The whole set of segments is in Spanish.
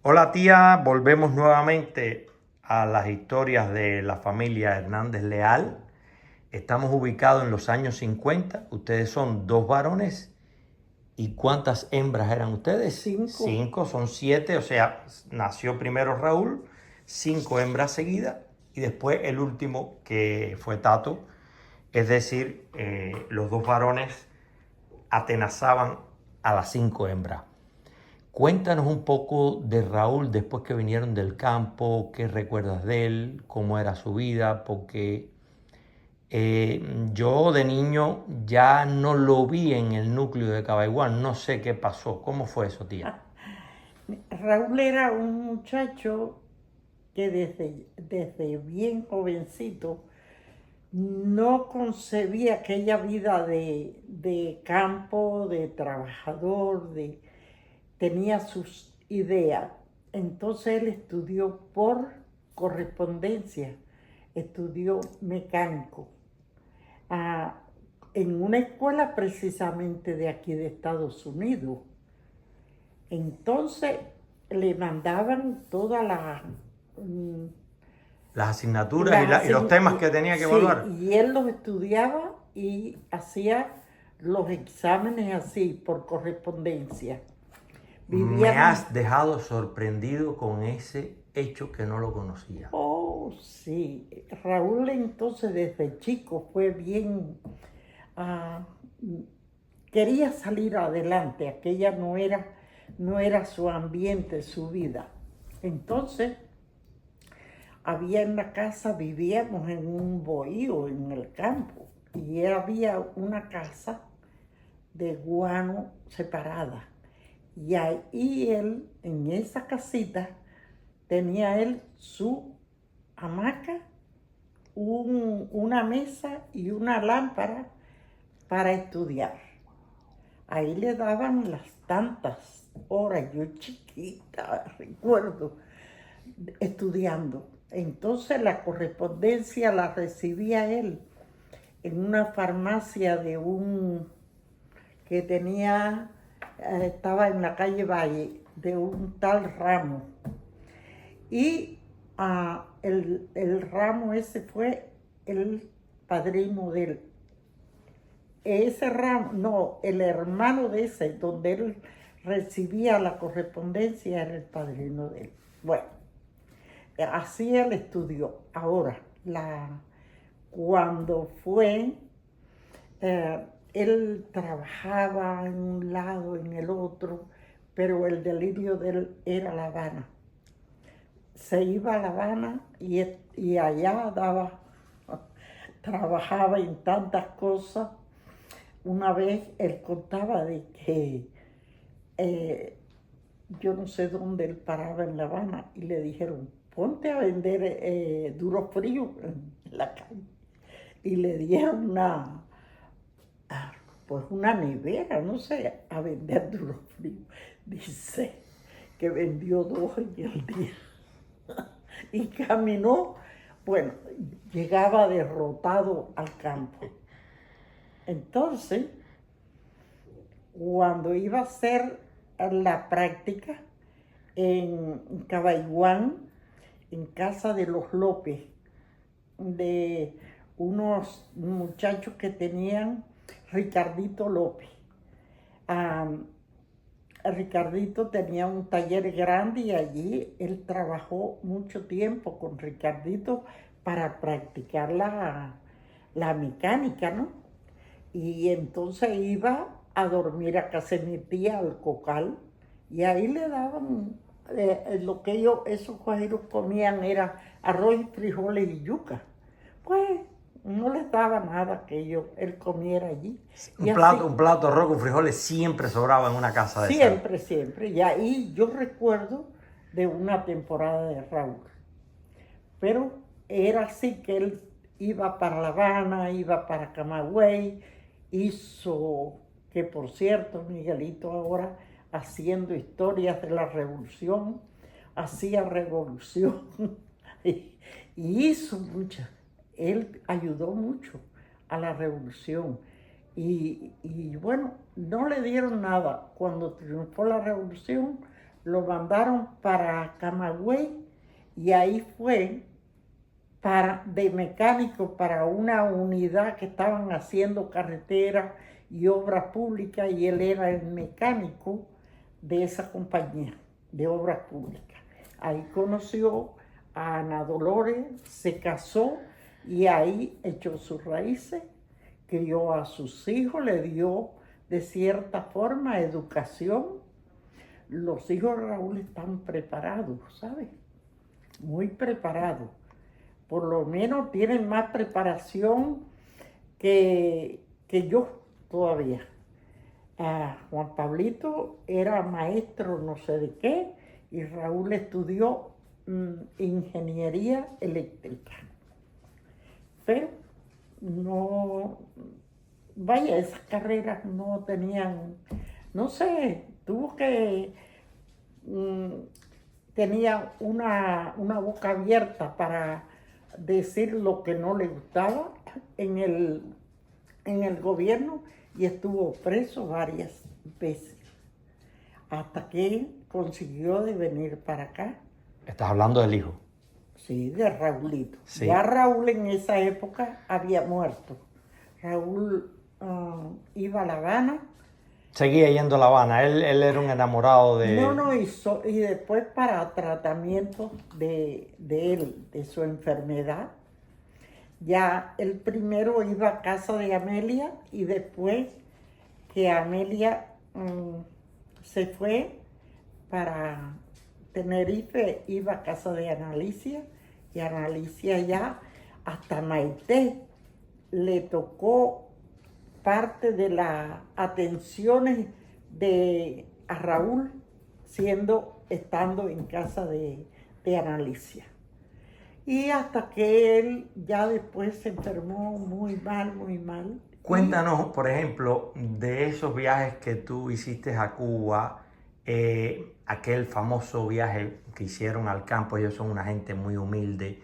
Hola tía, volvemos nuevamente a las historias de la familia Hernández Leal. Estamos ubicados en los años 50. Ustedes son dos varones. ¿Y cuántas hembras eran ustedes? Cinco. Cinco, son siete. O sea, nació primero Raúl, cinco hembras seguidas y después el último que fue Tato. Es decir, los dos varones atenazaban a las cinco hembras. Cuéntanos un poco de Raúl después que vinieron del campo, qué recuerdas de él, cómo era su vida, porque yo de niño ya no lo vi en el núcleo de Cabaiguán, no sé qué pasó, ¿cómo fue eso, tía? Raúl era un muchacho que desde bien jovencito no concebía aquella vida de campo, de trabajador, tenía sus ideas. Entonces él estudió por correspondencia, estudió mecánico ah, en una escuela precisamente de aquí de Estados Unidos. Entonces le mandaban todas Las asignaturas y, las y los temas que tenía que sí, evaluar. y él los estudiaba y hacía los exámenes así, por correspondencia. Me Vivíamos, has dejado sorprendido con ese hecho que no lo conocía. oh sí, Raúl entonces desde chico fue bien, ah, quería salir adelante, aquella no era su ambiente, su vida. Entonces, había en la casa, vivíamos en un bohío en el campo, y había una casa de guano separada. Y ahí él, en esa casita, tenía él su hamaca, una mesa y una lámpara para estudiar. Ahí le daban las tantas horas, yo chiquita, recuerdo, estudiando. Entonces la correspondencia la recibía él en una farmacia de un que tenía, estaba en la calle Valle, de un tal Ramo. Y el Ramo ese fue el padrino de él. Ese Ramo, no, el hermano de ese, donde él recibía la correspondencia, era el padrino de él. Bueno, así él estudió. Ahora, cuando fue, él trabajaba en un lado, en el otro, pero el delirio de él era La Habana. Se iba a La Habana y allá trabajaba en tantas cosas. Una vez él contaba de que yo no sé dónde él paraba en La Habana y le dijeron, ponte a vender duro frío en la calle. Y le dieron pues una nevera, no sé, a vender duro frío. Dice que vendió dos en el día. Y caminó, bueno, llegaba derrotado al campo. Entonces, cuando iba a hacer la práctica en Cabaiguán, en casa de los López, de unos muchachos que tenían Ricardito López. Ricardito tenía un taller grande y allí él trabajó mucho tiempo con Ricardito para practicar la mecánica, ¿no? Y entonces iba a dormir a casa de mi tía al Cocal y ahí le daban lo que esos guajiros comían era arroz y frijoles y yuca. Pues no les daba nada que él comiera allí. Y así, Un plato de arroz con frijoles siempre sobraba en una casa de esa. siempre, siempre. Y ahí yo recuerdo de una temporada de Raúl. Pero era así que él iba para La Habana, iba para Camagüey, hizo, que por cierto, Miguelito ahora haciendo historias de la revolución, hacía revolución y hizo muchas. Él ayudó mucho a la revolución. Y bueno, no le dieron nada. Cuando triunfó la revolución, lo mandaron para Camagüey y ahí fue de mecánico para una unidad que estaban haciendo carretera y obras públicas y él era el mecánico de esa compañía de obras públicas. Ahí conoció a Ana Dolores, se casó y ahí echó sus raíces, crió a sus hijos, le dio de cierta forma educación. Los hijos de Raúl están preparados, ¿sabes? Muy preparados. Por lo menos tienen más preparación que yo todavía. Juan Pablito era maestro no sé de qué y Raúl estudió ingeniería eléctrica. Pero no, vaya, esas carreras no tenían, no sé, tenía una boca abierta para decir lo que no le gustaba en el gobierno y estuvo preso varias veces hasta que consiguió de venir para acá. Estás hablando del hijo. Sí, de Raúlito. Sí. Ya Raúl en esa época había muerto. Raúl iba a La Habana. Seguía yendo a La Habana. Él era un enamorado de... No, y después para tratamiento de él, de su enfermedad. Ya el primero iba a casa de Amelia y después que Amelia se fue para Tenerife, iba a casa de Analicia y Analicia ya hasta Maite le tocó parte de las atenciones a Raúl estando en casa de Analicia. Y hasta que él ya después se enfermó muy mal, muy mal. Cuéntanos, por ejemplo, de esos viajes que tú hiciste a Cuba, aquel famoso viaje que hicieron al campo. Ellos son una gente muy humilde.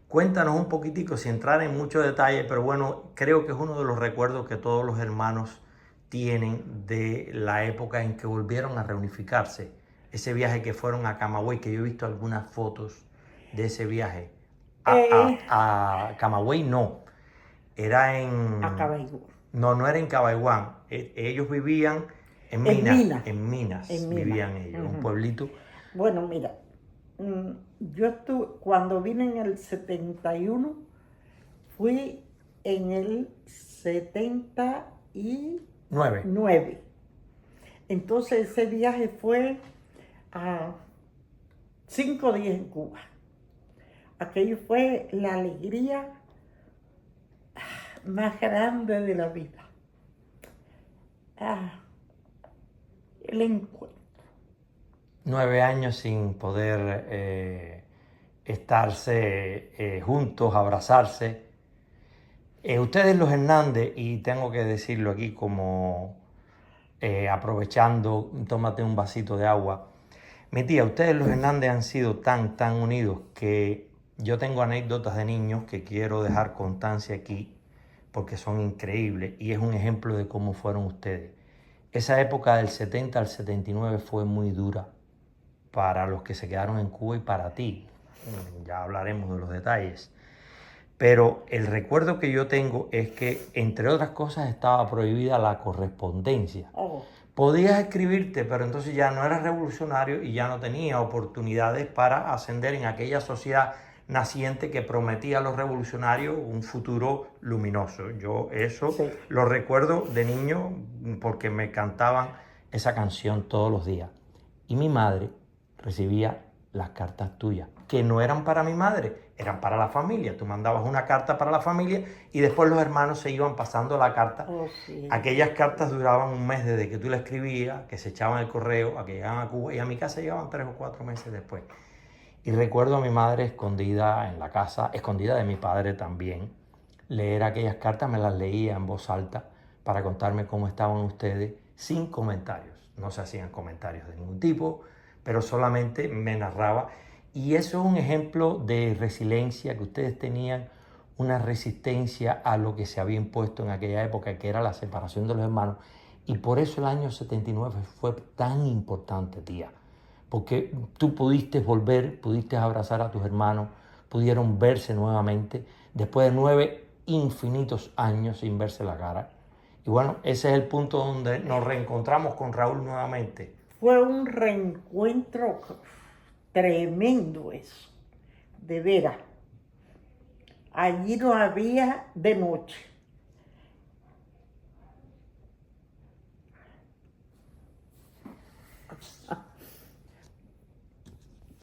Cuéntanos un poquitico, sin entrar en mucho detalle, pero bueno, creo que es uno de los recuerdos que todos los hermanos tienen de la época en que volvieron a reunificarse. Ese viaje que fueron a Camagüey, que yo he visto algunas fotos de ese viaje. A Camagüey no, era en... A Cabaiguán. No era en Cabaiguán. Ellos vivían en Minas. En Minas vivían ellos, un pueblito. Bueno, mira, cuando vine en el 71, fui en el 79. Entonces ese viaje fue a 5 días en Cuba. Aquello fue la alegría más grande de la vida. El encuentro. 9 años sin poder estarse juntos, abrazarse. Ustedes los Hernández, y tengo que decirlo aquí como aprovechando, tómate un vasito de agua. Mi tía, ustedes los Hernández han sido tan unidos que yo tengo anécdotas de niños que quiero dejar constancia aquí porque son increíbles y es un ejemplo de cómo fueron ustedes. Esa época del 70 al 79 fue muy dura para los que se quedaron en Cuba y para ti. Ya hablaremos de los detalles. Pero el recuerdo que yo tengo es que, entre otras cosas, estaba prohibida la correspondencia. Podías escribirte, pero entonces ya no eras revolucionario y ya no tenía oportunidades para ascender en aquella sociedad naciente que prometía a los revolucionarios un futuro luminoso. Yo eso lo recuerdo de niño porque me cantaban esa canción todos los días. Y mi madre recibía las cartas tuyas, que no eran para mi madre, eran para la familia. Tú mandabas una carta para la familia y después los hermanos se iban pasando la carta. Aquellas cartas duraban un mes desde que tú la escribías, que se echaban el correo, a que llegaban a Cuba, y a mi casa llegaban 3 o 4 meses después. Y recuerdo a mi madre escondida en la casa, escondida de mi padre también, leer aquellas cartas, me las leía en voz alta para contarme cómo estaban ustedes, sin comentarios. No se hacían comentarios de ningún tipo, pero solamente me narraba. Y eso es un ejemplo de resiliencia, que ustedes tenían una resistencia a lo que se había impuesto en aquella época, que era la separación de los hermanos. Y por eso el año 79 fue tan importante, tía. porque tú pudiste volver, pudiste abrazar a tus hermanos, pudieron verse nuevamente después de 9 infinitos años sin verse la cara. Y bueno, ese es el punto donde nos reencontramos con Raúl nuevamente. Fue un reencuentro tremendo eso, de veras. Allí no había de noche.